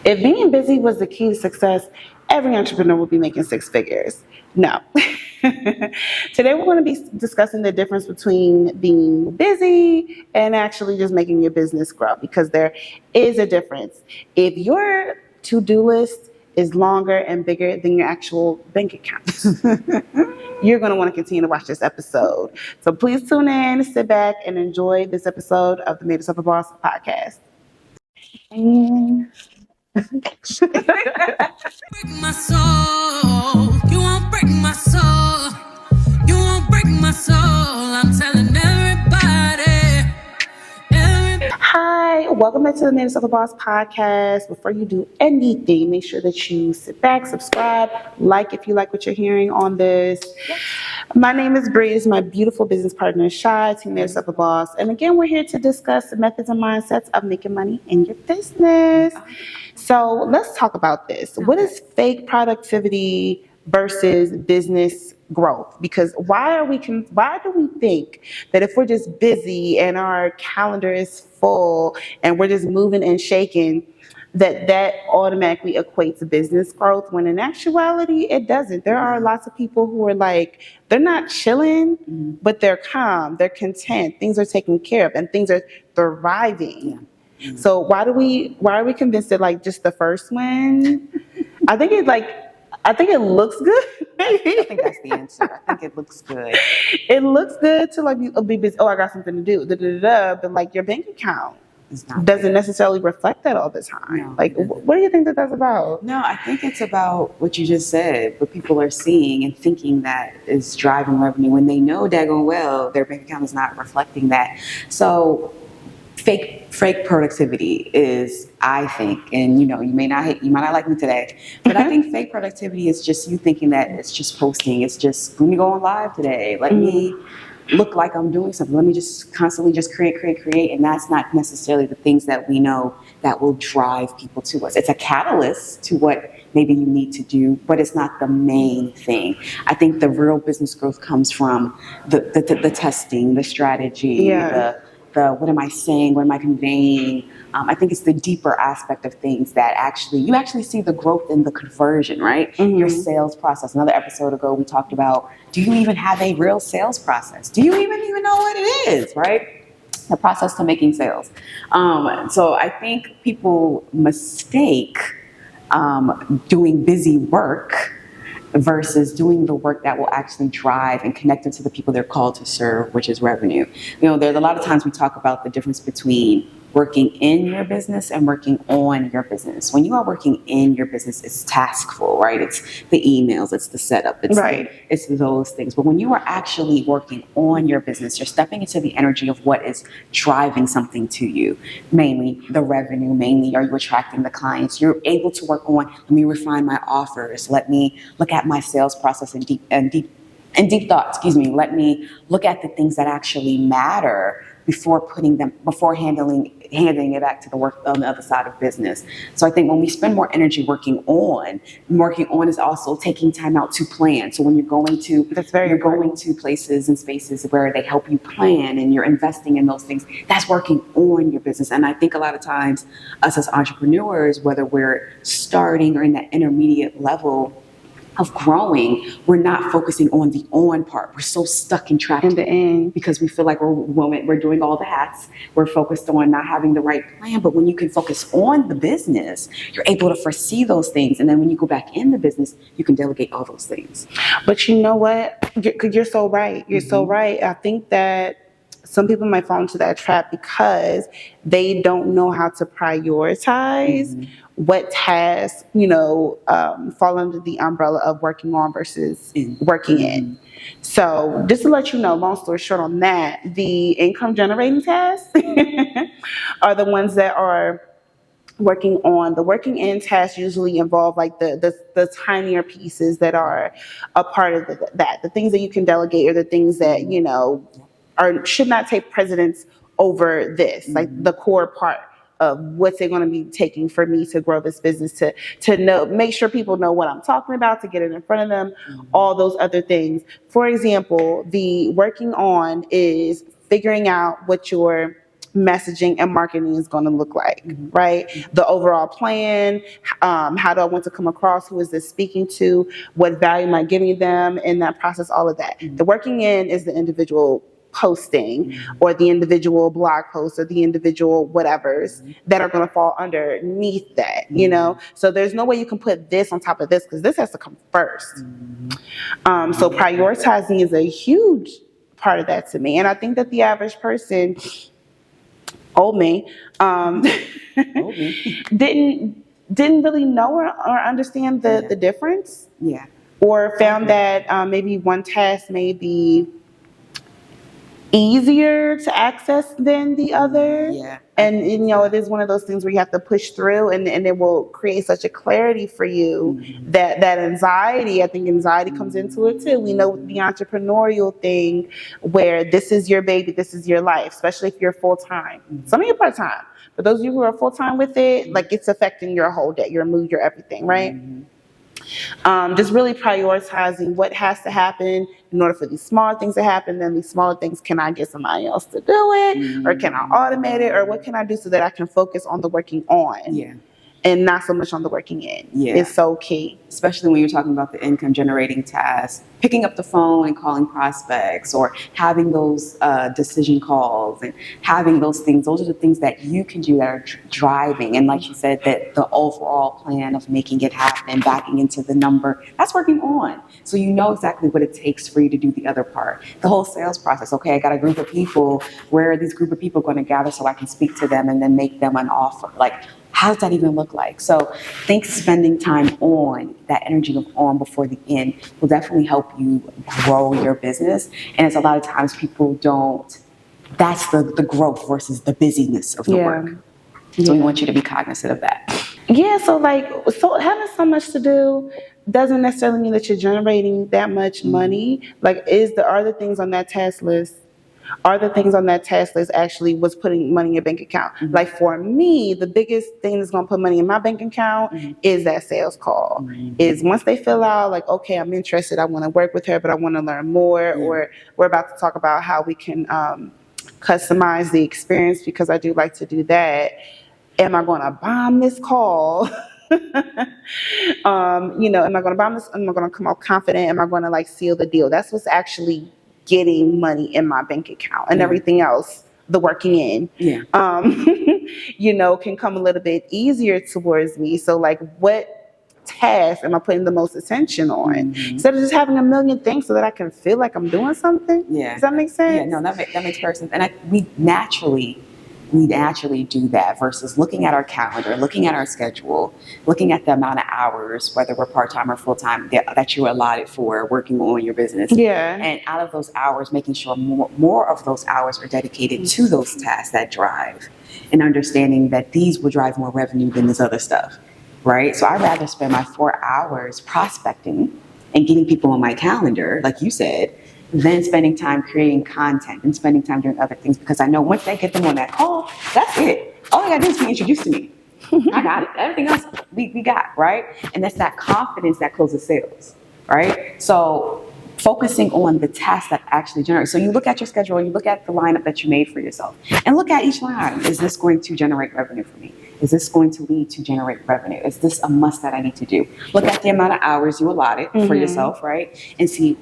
If being busy was the key to success, every entrepreneur would be making six figures. No. Today we're going to be discussing the difference between being busy and actually just making your business grow, because there is a difference. If your to-do list is longer and bigger than your actual bank account, you're going to want to continue to watch this episode. So please tune in, sit back, and enjoy this episode of the MadeHerselfABoss podcast. And break my soul. You won't break my soul. You won't break my soul. I'm telling everybody. Hi, welcome back to the MadeHerselfABoss podcast. Before you do anything, make sure that you sit back, subscribe, like if you like what you're hearing on this. Yes. My name is Bree. This is my beautiful business partner, Shy, Team MadeHerselfABoss. And again, we're here to discuss the methods and mindsets of making money in your business. So let's talk about this. What is fake productivity versus business growth? Because why do we think that if we're just busy and our calendar is full and we're just moving and shaking, that automatically equates to business growth, when in actuality it doesn't? There are lots of people who are like, they're not chilling, but they're calm, they're content, things are taken care of, and things are thriving. Yeah. So why are we convinced that like just the first one? I think it looks good. I think that's the answer. I think it looks good. It looks good to like be busy. Oh, I got something to do. But like your bank account doesn't necessarily reflect that all the time. No, like, what do you think that that's about? No, I think it's about what you just said. What people are seeing and thinking that is driving revenue when they know daggone well their bank account is not reflecting that. So fake productivity is, I think, and you might not like me today, but I think fake productivity is just you thinking that it's just posting. It's just, let me go on live today. Let me look like I'm doing something. Let me just constantly just create. And that's not necessarily the things that we know that will drive people to us. It's a catalyst to what maybe you need to do, but it's not the main thing. I think the real business growth comes from the testing, the strategy, the what am I saying, what am I conveying? I think it's the deeper aspect of things that you actually see the growth in the conversion, right? Mm-hmm. Your sales process. Another episode ago, we talked about, do you even have a real sales process? Do you even know what it is, right? The process to making sales. So I think people mistake doing busy work versus doing the work that will actually drive and connect them to the people they're called to serve, which is revenue. There's a lot of times we talk about the difference between working in your business and working on your business. When you are working in your business, it's taskful, right? It's the emails, it's the setup, it's those things. But when you are actually working on your business, you're stepping into the energy of what is driving something to you. Mainly the revenue, mainly are you attracting the clients? You're able to work on, let me refine my offers, let me look at my sales process in deep thought, let me look at the things that actually matter before handing it back to the work on the other side of business. So I think when we spend more energy working on is also taking time out to plan. So when you're going to places and spaces where they help you plan and you're investing in those things, that's working on your business. And I think a lot of times us as entrepreneurs, whether we're starting or in that intermediate level of growing, we're not focusing on the on part. We're so stuck in track in the end because we feel like we're doing all the hats. We're focused on not having the right plan. But when you can focus on the business, you're able to foresee those things. And then when you go back in the business, you can delegate all those things. But you know what? You're so right. You're so right. I think that some people might fall into that trap because they don't know how to prioritize what tasks, fall under the umbrella of working on versus working in. So just to let you know, long story short on that, the income generating tasks are the ones that are working on. The working in tasks usually involve like the tinier pieces that are a part of that. The things that you can delegate are the things that, should not take precedence over this, like the core part of what's it going to be taking for me to grow this business, to know, make sure people know what I'm talking about, to get it in front of them, all those other things. For example, the working on is figuring out what your messaging and marketing is going to look like, right? The overall plan, how do I want to come across? Who is this speaking to? What value am I giving them in that process? All of that. The working in is the individual posting or the individual blog posts or the individual whatevers that are going to fall underneath that, you know? So there's no way you can put this on top of this because this has to come first. So prioritizing is a huge part of that to me. And I think that the average person, old me, didn't really know or understand the difference. Yeah. Or found that maybe one task may be easier to access than the other. Yeah. And you know, it is one of those things where you have to push through and it will create such a clarity for you that anxiety, I think anxiety comes into it too. We know the entrepreneurial thing where this is your baby, this is your life, especially if you're full-time. Some of you part-time, but those of you who are full-time with it, like it's affecting your whole day, your mood, your everything, right? Just really prioritizing what has to happen in order for these small things to happen. Then these smaller things, can I get somebody else to do it? Or can I automate it? Or what can I do so that I can focus on the working on? Yeah. And not so much on the working in. Yeah. It's so key. Especially when you're talking about the income generating tasks, picking up the phone and calling prospects or having those decision calls and having those things. Those are the things that you can do that are driving. And like you said, that the overall plan of making it happen and backing into the number, that's working on. So you know exactly what it takes for you to do the other part. The whole sales process. Okay, I got a group of people. Where are these group of people going to gather so I can speak to them and then make them an offer? Like, how does that even look like? So I think spending time on that energy of on before the end will definitely help you grow your business. And it's a lot of times people don't, that's the growth versus the busyness of the work. So we want you to be cognizant of that. Yeah, so having so much to do doesn't necessarily mean that you're generating that much money. Like, are the things on that task list actually what's putting money in your bank account? Like for me, the biggest thing that's going to put money in my bank account is that sales call. Is once they fill out, like, okay, I'm interested, I want to work with her, but I want to learn more, or we're about to talk about how we can customize the experience because I do like to do that. Am I going to bomb this call? Am I going to bomb this? Am I going to come out confident? Am I going to like seal the deal? That's what's actually getting money in my bank account, and everything else, the working in, can come a little bit easier towards me. So like, what task am I putting the most attention on instead of just having a million things so that I can feel like I'm doing something? Yeah. Does that make sense? Yeah, no, that makes perfect sense. And we naturally do that versus looking at our calendar, looking at our schedule, looking at the amount of hours, whether we're part-time or full-time, that you're allotted for working on your business. Yeah. And out of those hours, making sure more of those hours are dedicated to those tasks that drive, and understanding that these will drive more revenue than this other stuff, right? So I'd rather spend my 4 hours prospecting and getting people on my calendar, like you said, than spending time creating content and spending time doing other things, because I know once they get them on that call, that's it. All I gotta do is be introduced to me. I got it. Everything else we got, right? And that's that confidence that closes sales, right? So focusing on the tasks that actually generate. So you look at your schedule, you look at the lineup that you made for yourself, and look at each line. Is this going to generate revenue for me? Is this going to lead to generate revenue? Is this a must that I need to do? Look at the amount of hours you allotted for yourself, right? And see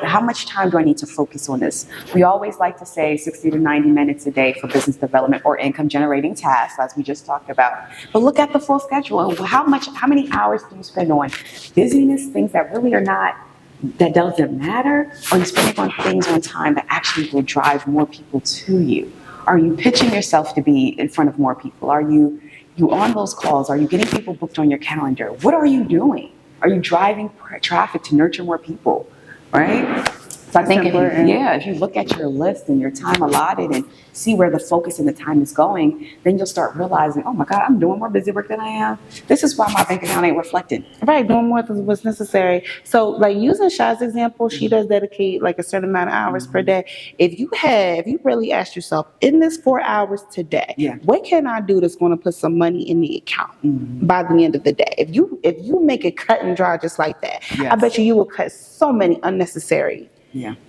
how much time do I need to focus on this? We always like to say 60 to 90 minutes a day for business development or income generating tasks, as we just talked about. But look at the full schedule and how many hours do you spend on busyness, things that really are not, that doesn't matter? Or are you spending on things on time that actually will drive more people to you? Are you pitching yourself to be in front of more people? Are you on those calls? Are you getting people booked on your calendar? What are you doing? Are you driving traffic to nurture more people, right? So I think if you look at your list and your time allotted and see where the focus and the time is going, then you'll start realizing, oh my God, I'm doing more busy work than I am. This is why my bank account ain't reflecting. Right, doing more than what's necessary. So like using Shai's example, she does dedicate like a certain amount of hours per day. If you really ask yourself, in this 4 hours today, what can I do that's going to put some money in the account by the end of the day? If you make it cut and dry just like that, I bet you will cut so many unnecessary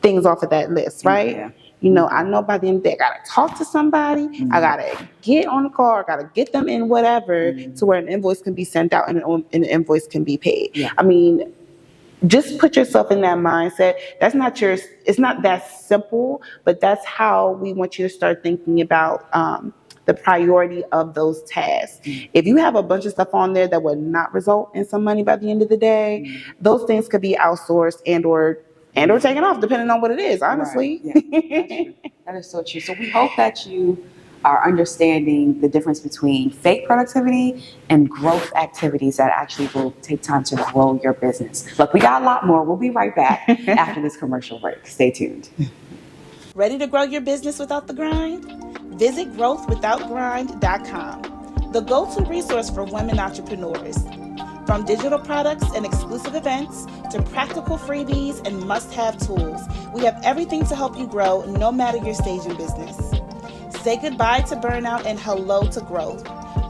things off of that list, right? You know, I know by the end of the day, I got to talk to somebody. I got to get on the call. I got to get them in whatever to where an invoice can be sent out and an invoice can be paid. Yeah. I mean, just put yourself in that mindset. It's not that simple, but that's how we want you to start thinking about the priority of those tasks. If you have a bunch of stuff on there that would not result in some money by the end of the day, those things could be outsourced and/or taken off, depending on what it is, honestly. Right. Yeah, that's true. That is so true. So we hope that you are understanding the difference between fake productivity and growth activities that actually will take time to grow your business. Look, we got a lot more. We'll be right back after this commercial break. Stay tuned. Ready to grow your business without the grind? Visit growthwithoutgrind.com, the go-to resource for women entrepreneurs. From digital products and exclusive events to practical freebies and must-have tools, we have everything to help you grow no matter your stage in business. Say goodbye to burnout and hello to growth.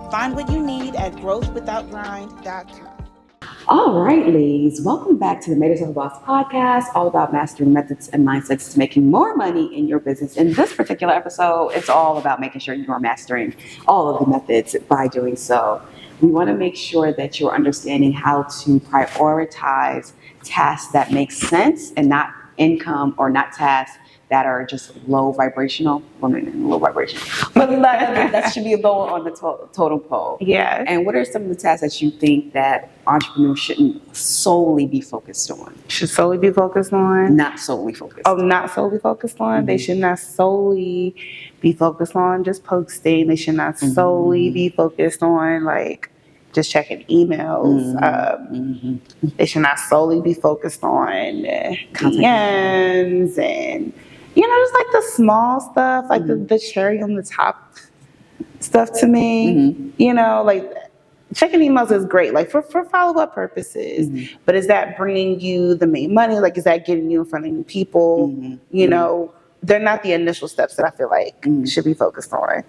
Find what you need at growthwithoutgrind.com. All right, ladies, welcome back to the MadeHerselfABoss podcast, all about mastering methods and mindsets to making more money in your business. In this particular episode, it's all about making sure you are mastering all of the methods by doing so. We want to make sure that you're understanding how to prioritize tasks that make sense and not income or not tasks that are just low vibrational. Well, low vibration. But that should be lower on the totem pole. Yeah. And what are some of the tasks that you think that entrepreneurs shouldn't solely be focused on? Should solely be focused on? Not solely focused. Oh, not solely focused on? They should not solely be focused on just posting. They should not solely be focused on like just checking emails. They should not solely be focused on DMs and, you know, just like the small stuff, like the cherry on the top stuff to me. You know, like checking emails is great, like for follow-up purposes. But is that bringing you the main money? Like, is that getting you in front of new people? You know, they're not the initial steps that I feel like should be focused on.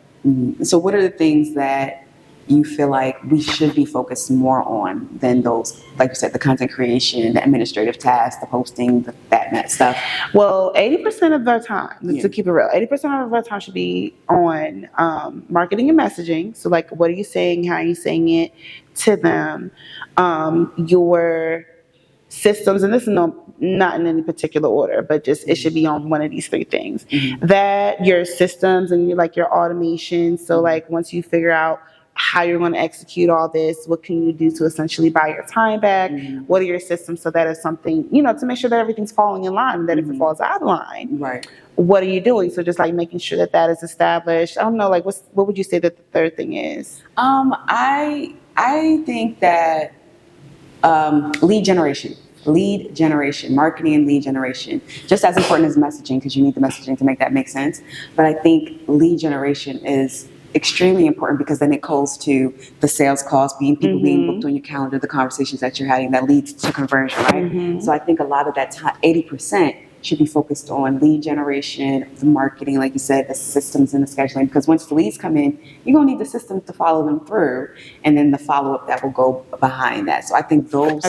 So what are the things that you feel like we should be focused more on than those, like you said, the content creation, the administrative tasks, the posting, that stuff? Well, 80% of our time, to keep it real, 80% of our time should be on marketing and messaging. So like, what are you saying? How are you saying it to them? Your systems, and this is not in any particular order, but just it should be on one of these three things. That your systems and your automation. So like once you figure out how you're going to execute all this, what can you do to essentially buy your time back? What are your systems so that if something, to make sure that everything's falling in line, that if it falls out of line, what are you doing? So just like making sure that is established. I don't know, like what would you say that the third thing is? I think that lead generation, marketing and lead generation, just as important as messaging, because you need the messaging to make that make sense. But I think lead generation is extremely important because then it goes to the sales calls, people being booked on your calendar, the conversations that you're having that leads to conversion, right? So I think a lot of that time, 80%, should be focused on lead generation, the marketing, like you said, the systems and the scheduling, because once the leads come in, you're going to need the systems to follow them through, and then the follow-up that will go behind that. So I think those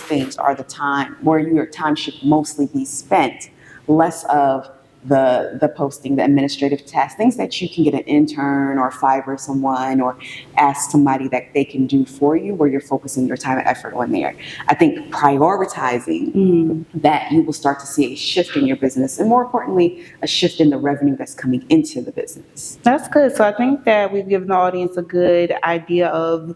things are the time where your time should mostly be spent, less of the posting, the administrative tasks, things that you can get an intern or Fiverr someone or ask somebody that they can do for you, where you're focusing your time and effort on there. I think prioritizing that, you will start to see a shift in your business, and more importantly, a shift in the revenue that's coming into the business. That's good. So I think that we've given the audience a good idea of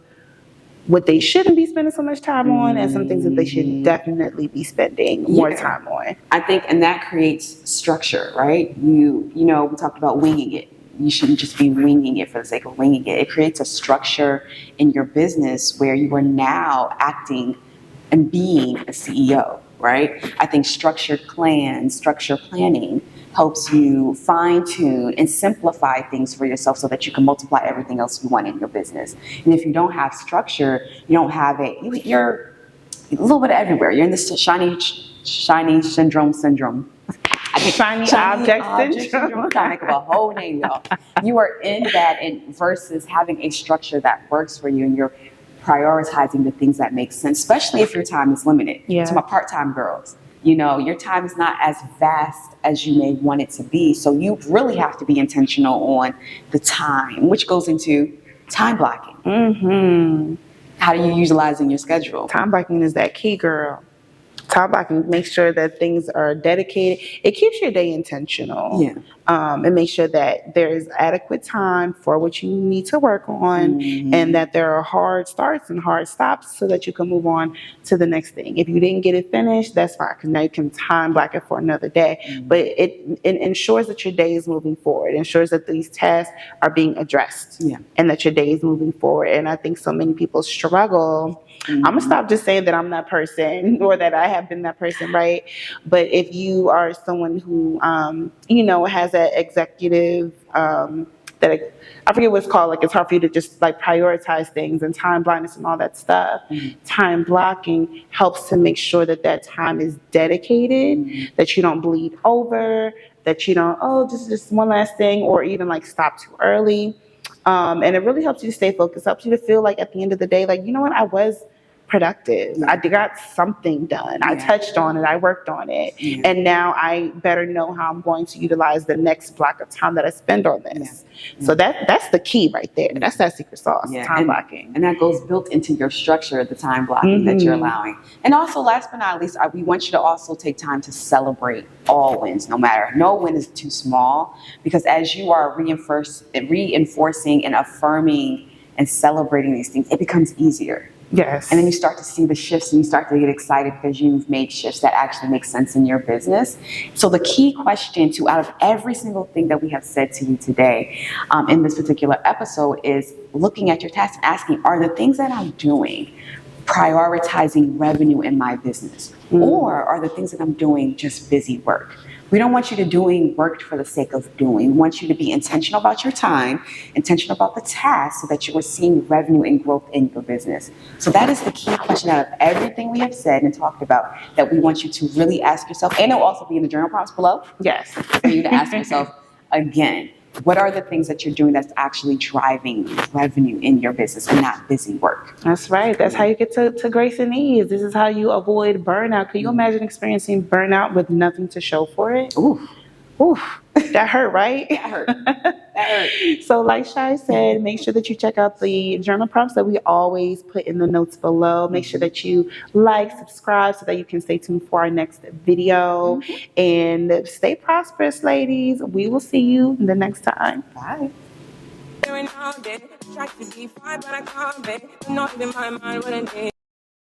what they shouldn't be spending so much time on, and some things that they should definitely be spending more time on. I think, and that creates structure, right? We talked about winging it. You shouldn't just be winging it for the sake of winging it. It creates a structure in your business where you are now acting and being a CEO, right? I think structure planning helps you fine-tune and simplify things for yourself so that you can multiply everything else you want in your business. And if you don't have structure, you don't have you're a little bit everywhere. You're in this shiny syndrome. Shiny object syndrome. I'm trying to think of a whole name, y'all. You are in that, and versus having a structure that works for you, and you're prioritizing the things that make sense, especially if your time is limited. To my part-time girls, Your time is not as vast as you may want it to be. So you really have to be intentional on the time, which goes into time blocking. Mm-hmm. How do you utilize in your schedule? Time blocking is that key, girl. Time blocking makes sure that things are dedicated. It keeps your day intentional. Yeah. And make sure that there is adequate time for what you need to work on, and that there are hard starts and hard stops so that you can move on to the next thing. If you didn't get it finished, that's fine, because now you can time block it for another day. But it ensures that your day is moving forward. It ensures that these tasks are being addressed, and that your day is moving forward. And I think so many people struggle. I'm gonna stop just saying that I'm that person or that I have been that person, right? But if you are someone who, has that executive, that I forget what it's called, like it's hard for you to just like prioritize things, and time blindness and all that stuff. Time blocking helps to make sure that that time is dedicated, that you don't bleed over, that you don't, this is just one last thing, or even like stop too early. And it really helps you to stay focused, helps you to feel like at the end of the day, like, you know what, I was productive. I got something done. I touched on it. I worked on it. And now I better know how I'm going to utilize the next block of time that I spend on this. So that's the key right there. That's that secret sauce, time blocking. And that goes built into your structure, the time blocking that you're allowing. And also, last but not least, we want you to also take time to celebrate all wins, no win is too small, because as you are reinforcing and affirming and celebrating these things, it becomes easier. Yes. And then you start to see the shifts, and you start to get excited because you've made shifts that actually make sense in your business. So the key question out of every single thing that we have said to you today in this particular episode is looking at your tasks and asking, are the things that I'm doing prioritizing revenue in my business? Or are the things that I'm doing just busy work? We don't want you to doing work for the sake of doing. We want you to be intentional about your time, intentional about the task, so that you are seeing revenue and growth in your business. So that is the key question out of everything we have said and talked about that we want you to really ask yourself. And it'll also be in the journal prompts below. Yes. For you to ask yourself again, what are the things that you're doing that's actually driving revenue in your business and not busy work? That's right. That's how you get to grace and ease. This is how you avoid burnout. Can you imagine experiencing burnout with nothing to show for it? Oof. That hurt, right? That hurt. So like Shai said, make sure that you check out the journal prompts that we always put in the notes below. Make sure that you like, subscribe, so that you can stay tuned for our next video. And stay prosperous, ladies. We will see you the next time. Bye. Every now and then, try to be fine, but I can't be. Not in my mind what I need.